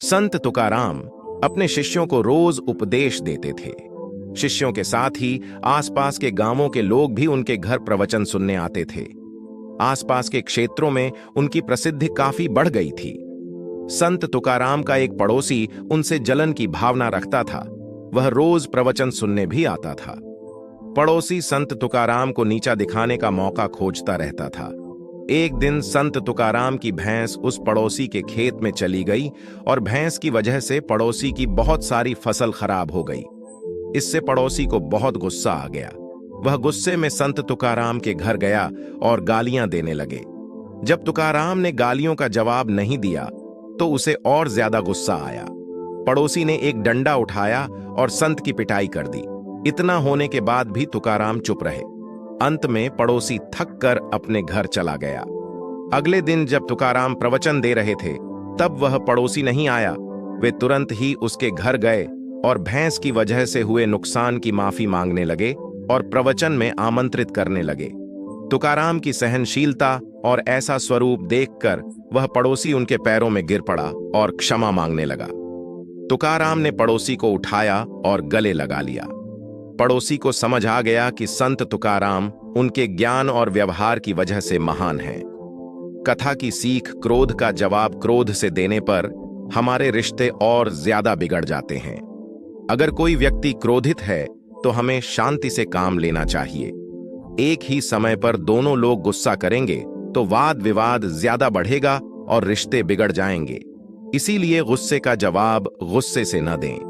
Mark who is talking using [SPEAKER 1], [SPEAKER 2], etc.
[SPEAKER 1] संत तुकाराम अपने शिष्यों को रोज उपदेश देते थे। शिष्यों के साथ ही आसपास के गांवों के लोग भी उनके घर प्रवचन सुनने आते थे। आसपास के क्षेत्रों में उनकी प्रसिद्धि काफी बढ़ गई थी। संत तुकाराम का एक पड़ोसी उनसे जलन की भावना रखता था। वह रोज प्रवचन सुनने भी आता था। पड़ोसी संत तुकाराम को नीचा दिखाने का मौका खोजता रहता था। एक दिन संत तुकाराम की भैंस उस पड़ोसी के खेत में चली गई और भैंस की वजह से पड़ोसी की बहुत सारी फसल खराब हो गई। इससे पड़ोसी को बहुत गुस्सा आ गया। वह गुस्से में संत तुकाराम के घर गया और गालियां देने लगे। जब तुकाराम ने गालियों का जवाब नहीं दिया तो उसे और ज्यादा गुस्सा आया। पड़ोसी ने एक डंडा उठाया और संत की पिटाई कर दी। इतना होने के बाद भी तुकाराम चुप रहे। अंत में पड़ोसी थक कर अपने घर चला गया। अगले दिन जब तुकाराम प्रवचन दे रहे थे तब वह पड़ोसी नहीं आया। वे तुरंत ही उसके घर गए और भैंस की वजह से हुए नुकसान की माफी मांगने लगे और प्रवचन में आमंत्रित करने लगे। तुकाराम की सहनशीलता और ऐसा स्वरूप देखकर वह पड़ोसी उनके पैरों में गिर पड़ा और क्षमा मांगने लगा। तुकाराम ने पड़ोसी को उठाया और गले लगा लिया। पड़ोसी को समझ आ गया कि संत तुकाराम उनके ज्ञान और व्यवहार की वजह से महान हैं। कथा की सीख क्रोध का जवाब क्रोध से देने पर हमारे रिश्ते और ज्यादा बिगड़ जाते हैं। अगर कोई व्यक्ति क्रोधित है तो हमें शांति से काम लेना चाहिए। एक ही समय पर दोनों लोग गुस्सा करेंगे तो वाद विवाद ज्यादा बढ़ेगा और रिश्ते बिगड़ जाएंगे। इसीलिए गुस्से का जवाब गुस्से से न दें।